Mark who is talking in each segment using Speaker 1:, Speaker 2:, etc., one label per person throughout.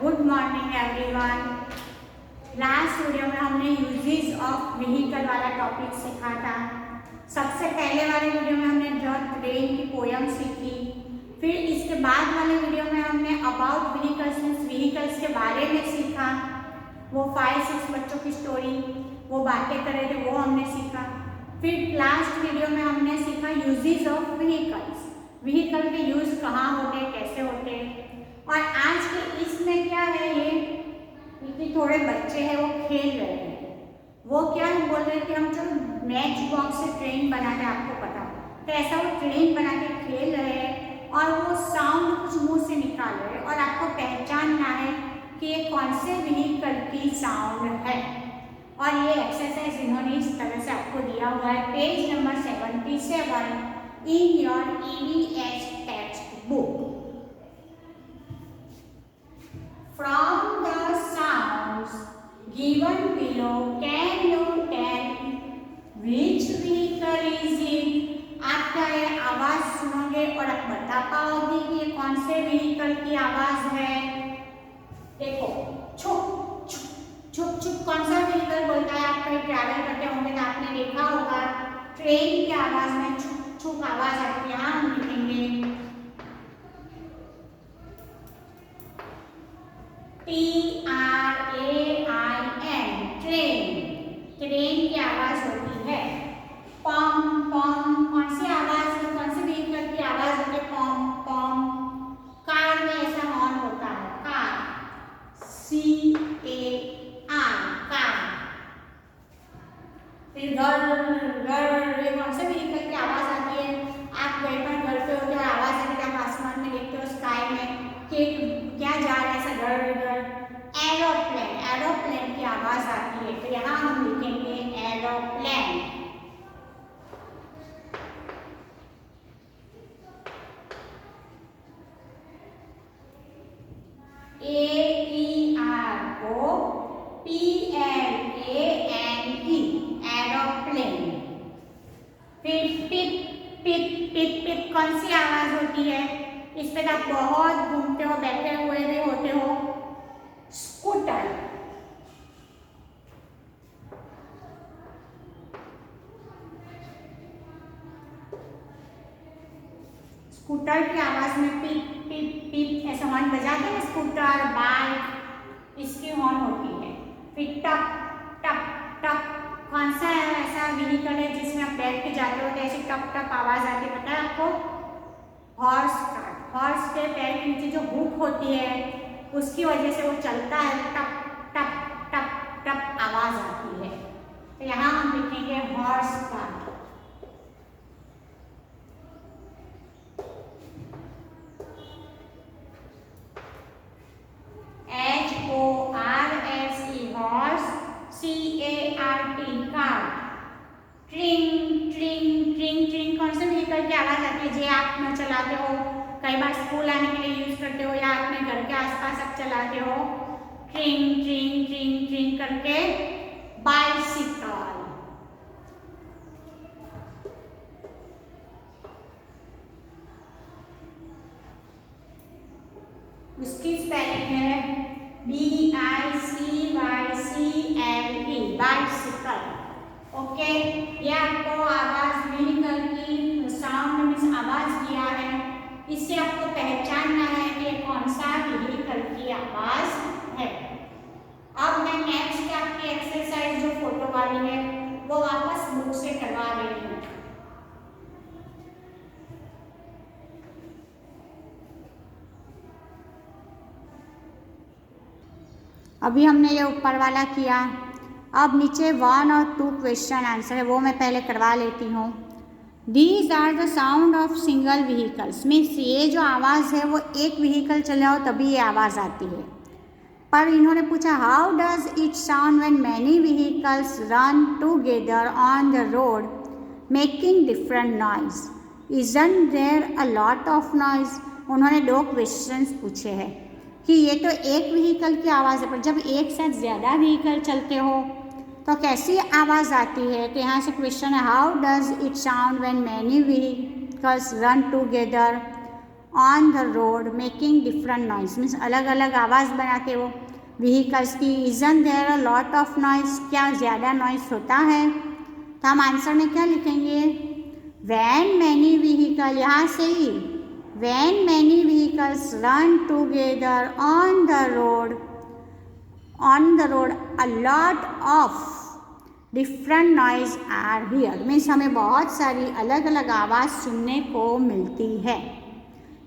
Speaker 1: Good morning everyone. Last video में हमने uses of vehicle वाला टॉपिक सीखा था। सबसे पहले वाले वीडियो में हमने द ट्रेन की पोयम सीखी। फिर इसके बाद वाले वीडियो में हमने अबाउट व्हीकल्स व्हीकल्स के बारे में सीखा। वो 5-6 बच्चों की स्टोरी वो बातें कर रहे थे, वो हमने सीखा। फिर लास्ट वीडियो में हमने सीखा यूजेस ऑफ व्हीकल्स, व्हीकल के यूज कहाँ होते हैं, कैसे होते हैं। और आज के इसमें क्या है, ये कि थोड़े बच्चे हैं वो खेल रहे हैं। वो क्या बोल रहे थे, हम जो मैच बॉक्स से ट्रेन बनाते हैं, आपको पता है, तो ऐसा वो ट्रेन बना के खेल रहे हैं और वो साउंड कुछ मुंह से निकाल रहे हैं और आपको पहचानना है कि ये कौन से व्हीकल की साउंड है। और ये एक्सरसाइज इन्होंने इस तरह से आपको दिया हुआ है, page number 77 in your EVS text book. From the sounds given below, can you tell which vehicle is it? आप क्या ये आवाज सुनोगे और आप बता पाओगे कि ये कौन से व्हीकल की आवाज है। देखो, छुप छुप छुप छुप कौन सा व्हीकल बोलता है। आप कहीं ट्रैवल करते होंगे तो आपने देखा होगा ट्रेन की आवाज में छुप छुप आवाज आती है। हम लिखेंगे TRAIN, ट्रेन। ट्रेन की आवाज होती है। पॉम पॉम कौन सी आवाज है, कौन से व्हीकल की आवाज होती है, पॉम पॉम। कार में ऐसा हॉर्न होता है, कार, CAR, कार। फिर घर घर कौन से व्हीकल की आवाज आती है। आप कहीं पर घर पे होते हो और आवाज आती है, आप आसमान में देखते हो, स्काई में कि क्या जा रहा है, ऐसा घर घर। एरोप्लेन, एरोप्लेन की आवाज आती है, तो यहाँ हम लिखेंगे एरोप्लेन। AER को PLANE, एरोप्लेन। फिर पिप पिप पिप पिप कौन सी आवाज होती है। इस पे आप बहुत घूमते हो, बैठे हुए भी होते हो। स्कूटर, स्कूटर की आवाज में पिप पिप पिप ऐसा हॉर्न बजाते हैं। स्कूटर, बाइक, इसकी हॉर्न होती है। फिर टप टप टप कौन सा ऐसा व्हीकल है जिसमें आप बैठ के जाते हो तो ऐसी टप टप आवाज आती है, पता है आपको। हॉर्स कार्ट, हॉर्स के पैर के नीचे जो हुक होती है उसकी वजह से वो चलता है, टप टप टप टप आवाज आती है। तो यहाँ हम लिखेंगे horse cart. HORSE, horse, CART, cart. ट्रिंग ट्रिंग ट्रिंग ट्रिंग कौन से व्हीकल की आवाज आती है, जे आप में चलाते हो, कई बार स्कूल आने के लिए यूज करते हो या अपने घर के आसपास आप चलाते हो। ट्रिंग ट्रिंग ट्रिंग ट्रिंग करके बाइसिकल। उसकी स्पेलिंग है BICYCLE, बाइसिकल। ओके, ये आपको आवाज व्हीकल की साउंड मीन्स आवाज दिया है। इससे आपको पहचानना है कि कौन सा व्हीकल की आवाज है। अब मैं नेक्स्ट आपकी एक्सरसाइज जो फोटो वाली है वो वापस बुक से करवा रही हूँ। अभी हमने ये ऊपर वाला किया, अब नीचे 1 और 2 क्वेश्चन आंसर है, वो मैं पहले करवा लेती हूँ। These are the sound of single vehicles, means ये जो आवाज़ है वो एक व्हीकल चल रहा हो तभी ये आवाज़ आती है। पर इन्होंने पूछा how does it sound when many vehicles run together on the road making different noise, isn't there a lot of noise. उन्होंने 2 क्वेश्चंस पूछे हैं कि ये तो एक व्हीकल की आवाज़ है, पर जब एक साथ ज़्यादा व्हीकल चलते हो तो कैसी आवाज़ आती है। तो यहाँ से क्वेश्चन है how does it sound when many vehicles run together on the road making different noise, means अलग अलग आवाज़ बनाते वो व्हीकल्स की। Isn't there a lot of noise, क्या ज़्यादा नॉइज होता है? तो हम आंसर में क्या लिखेंगे? वैन मैनी व्हीकल, यहाँ से ही when many vehicles run together on the road a lot of different noise are here, means हमें बहुत सारी अलग अलग आवाज़ सुनने को मिलती है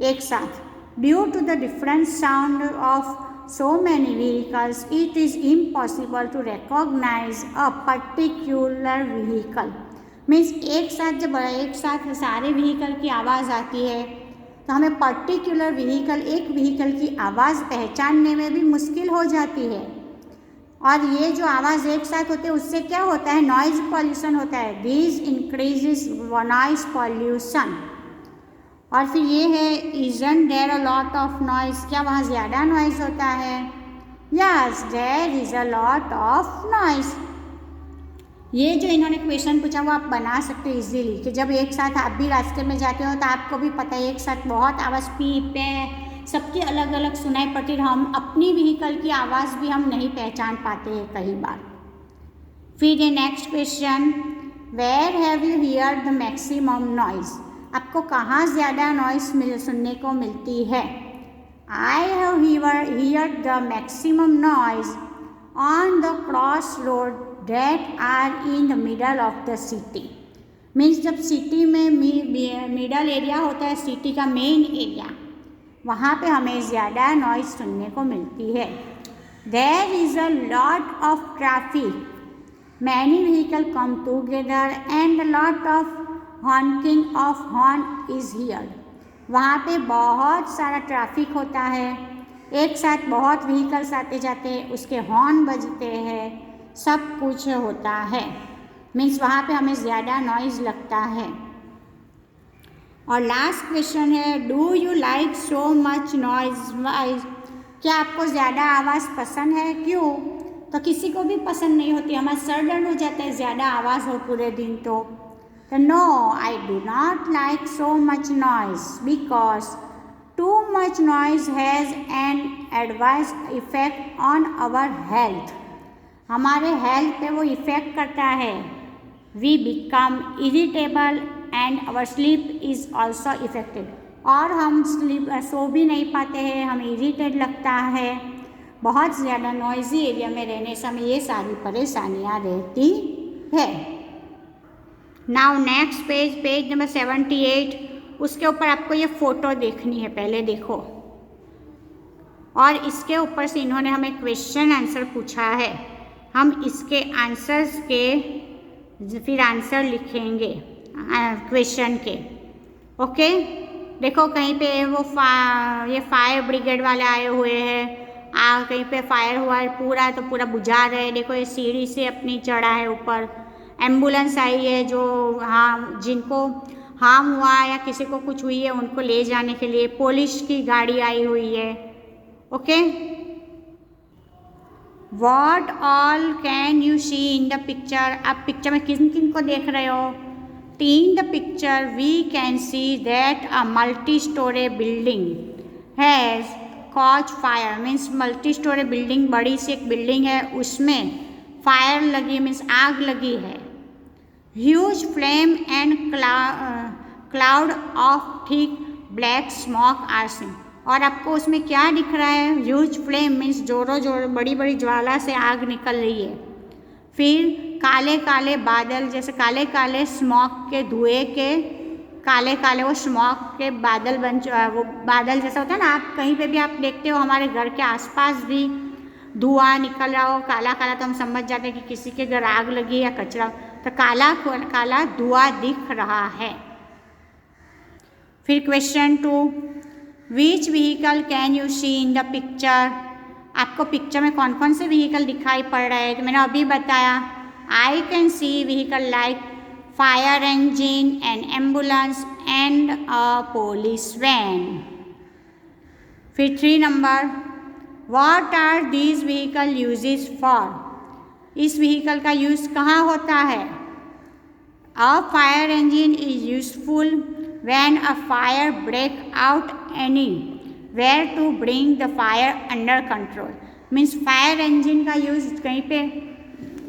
Speaker 1: एक साथ। Due to the different sound of so many vehicles it is impossible to recognize a particular vehicle, means एक साथ सारे व्हीकल की आवाज़ आती है तो हमें पर्टिकुलर व्हीकल, एक व्हीकल की आवाज़ पहचानने में भी मुश्किल हो जाती है। और ये जो आवाज़ एक साथ होते हैं उससे क्या होता है? नॉइज़ पॉल्यूशन होता है। This increases noise pollution. और फिर ये है isn't there a lot of noise, क्या वहाँ ज़्यादा नॉइज़ होता है? Yes, there is a lot of noise. ये जो इन्होंने क्वेश्चन पूछा वो आप बना सकते हो इजीली, कि जब एक साथ आप भी रास्ते में जाते हो तो आपको भी पता है एक साथ बहुत आवाज़ पी पे सबकी अलग अलग सुनाई पड़ती है, हम अपनी व्हीकल की आवाज़ भी हम नहीं पहचान पाते हैं कई बार। फिर ये next question, where have you hear the maximum noise, आपको कहाँ ज़्यादा नॉइज़ सुनने को मिलती है? I have hear the maximum noise on the cross road that are in the middle of the city, means जब सिटी में मिडल एरिया होता है, सिटी का मेन एरिया, वहाँ पे हमें ज़्यादा नॉइज़ सुनने को मिलती है। There is a lot of traffic, many vehicle come together and lot of honking of horn is here, वहाँ पे बहुत सारा ट्रैफिक होता है, एक साथ बहुत व्हीकल्स आते जाते हैं, उसके हॉर्न बजते हैं, सब कुछ होता है, मीन्स वहाँ पे हमें ज़्यादा नॉइज़ लगता है। और लास्ट क्वेश्चन है, do you like so much noise, क्या आपको ज़्यादा आवाज़ पसंद है? क्यों? तो किसी को भी पसंद नहीं होती, हमारा सर दर्द हो जाता है ज़्यादा आवाज़ हो पूरे दिन तो no, I do not like so much noise because too much noise has an adverse effect on our health, हमारे हेल्थ पे वो इफ़ेक्ट करता है। We become irritable and our sleep is also affected, और हम सो भी नहीं पाते हैं, हमें इरिटेट लगता है, बहुत ज़्यादा नॉइज़ी एरिया में रहने से हमें ये सारी परेशानियाँ रहती है। नाउ नेक्स्ट पेज नंबर 78, उसके ऊपर आपको ये फ़ोटो देखनी है, पहले देखो, और इसके ऊपर से इन्होंने हमें क्वेश्चन आंसर पूछा है, हम इसके आंसर्स के फिर आंसर लिखेंगे क्वेश्चन के। ओके, देखो कहीं पे वो ये फायर ब्रिगेड वाले आए हुए हैं, कहीं पे फायर हुआ है पूरा, तो पूरा बुझा रहे हैं। देखो ये सीढ़ी से अपनी चढ़ा है ऊपर, एम्बुलेंस आई है जो जिनको हार्म हुआ या किसी को कुछ हुई है उनको ले जाने के लिए पुलिस की गाड़ी आई हुई है। Okay, what all can you see in the picture, आप पिक्चर में किन किन को देख रहे हो? In the picture we can see that a multi-story building has caught fire, means multi-story building, बड़ी सी एक बिल्डिंग है, उसमें फायर लगी, मीन्स आग लगी है। Huge flame and cloud of thick black smoke are seen, और आपको उसमें क्या दिख रहा है? ह्यूज फ्लेम मीन्स जोरों बड़ी बड़ी ज्वाला से आग निकल रही है। फिर काले काले बादल, जैसे काले काले स्मोक के धुएं के काले काले वो स्मोक के बादल वो बादल जैसा होता है ना, आप कहीं पे भी आप देखते हो, हमारे घर के आसपास भी धुआं निकल रहा हो काला काला, तो हम समझ जाते हैं कि किसी के घर आग लगी या कचरा, तो काला काला धुआं दिख रहा है। फिर question 2, which vehicle can you see in the picture, आपको पिक्चर में कौन कौन से व्हीकल दिखाई पड़ रहे हैं? तो मैंने अभी बताया, I can see vehicle like fire engine and ambulance and a police van. फिर 3 नंबर, what are these vehicle uses for, इस व्हीकल का यूज़ कहाँ होता है? A fire engine is useful when a fire break out anywhere to bring the fire under control। Means fire engine का use कहीं पे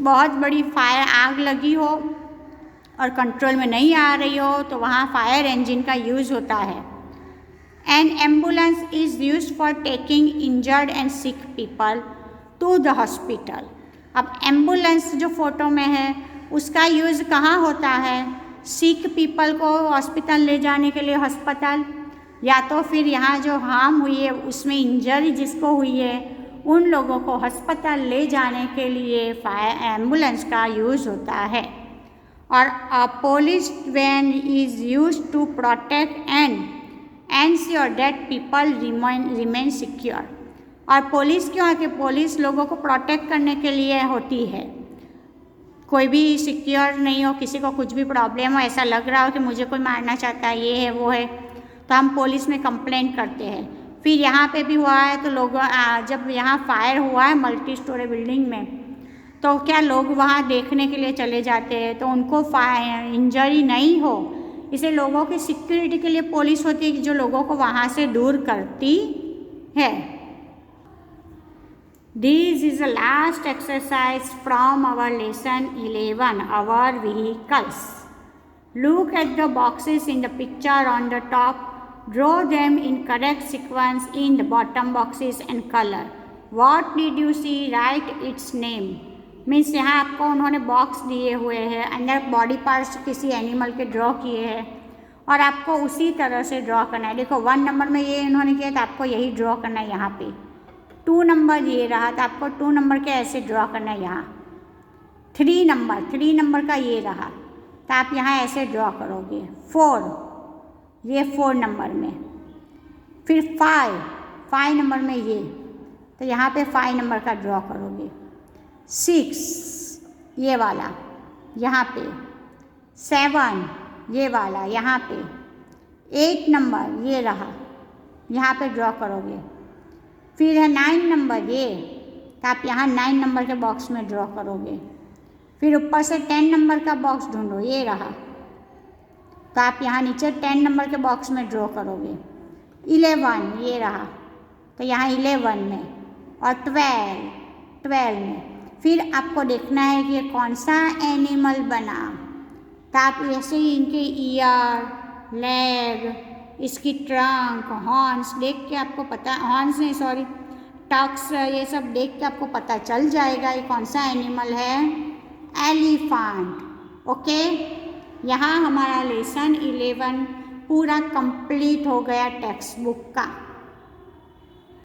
Speaker 1: बहुत बड़ी फायर आग लगी हो और कंट्रोल में नहीं आ रही हो तो वहाँ फायर इंजन का यूज़ होता है। An ambulance is use for taking injured and sick people to the hospital. अब एम्बुलेंस जो फोटो में है उसका यूज़ कहाँ होता है? सिक पीपल को हॉस्पिटल ले जाने के लिए अस्पताल, या तो फिर यहाँ जो हार्म हुई है उसमें इंजरी जिसको हुई है उन लोगों को अस्पताल ले जाने के लिए फायर एम्बुलेंस का यूज़ होता है। और a police van is use to protect and ensure that people remain secure. और पुलिस क्यों है कि पुलिस लोगों को प्रोटेक्ट करने के लिए होती है। कोई भी सिक्योर नहीं हो, किसी को कुछ भी प्रॉब्लम हो, ऐसा लग रहा हो कि मुझे कोई मारना चाहता है, ये है वो है, तो हम पुलिस में कंप्लेंट करते हैं। फिर यहाँ पे भी हुआ है तो लोग जब यहाँ फायर हुआ है मल्टी स्टोरी बिल्डिंग में तो क्या लोग वहाँ देखने के लिए चले जाते हैं तो उनको इंजरी नहीं हो, इसे लोगों की सिक्योरिटी के लिए पुलिस होती है कि जो लोगों को वहाँ से दूर करती है। This is the last exercise from our lesson 11, our vehicles. Look at the boxes in the picture on the top. Draw them in correct sequence in the bottom boxes and color. What did you see? Write its name. Means यहाँ आपको उन्होंने box दिए हुए हैं, अंदर body parts किसी animal के draw किए हैं और आपको उसी तरह से ड्रॉ करना है। देखो 1 नंबर में ये इन्होंने किया तो आपको यही ड्रॉ करना है यहाँ पे। 2 नंबर ये रहा तो आपको 2 नंबर के ऐसे ड्रॉ करना है यहाँ। 3 नंबर का ये रहा तो आप यहाँ ऐसे ड्रॉ करोगे। 4 ये 4 नंबर में, फिर 5 नंबर में ये तो यहाँ पे 5 नंबर का ड्रॉ करोगे। 6 ये वाला यहाँ पे, 7 ये वाला यहाँ पे, 8 नंबर ये रहा यहाँ पे ड्रॉ करोगे। फिर है 9 नंबर ये तो आप यहाँ 9 नंबर के बॉक्स में ड्रॉ करोगे। फिर ऊपर से 10 नंबर का बॉक्स ढूंढो, ये रहा तो आप यहाँ नीचे 10 नंबर के बॉक्स में ड्रॉ करोगे। 11 ये रहा तो यहाँ 11 में और 12 में। फिर आपको देखना है कि ये कौन सा एनिमल बना तो आप ऐसे ही इनके ईयर, लेग, इसकी ट्रंक, हॉर्न्स देख के आपको पता, हॉर्न्स नहीं सॉरी टक्स, ये सब देख के आपको पता चल जाएगा ये कौन सा एनिमल है। एलिफेंट। ओके, यहाँ हमारा लेसन 11 पूरा कंप्लीट हो गया टेक्स्ट बुक का।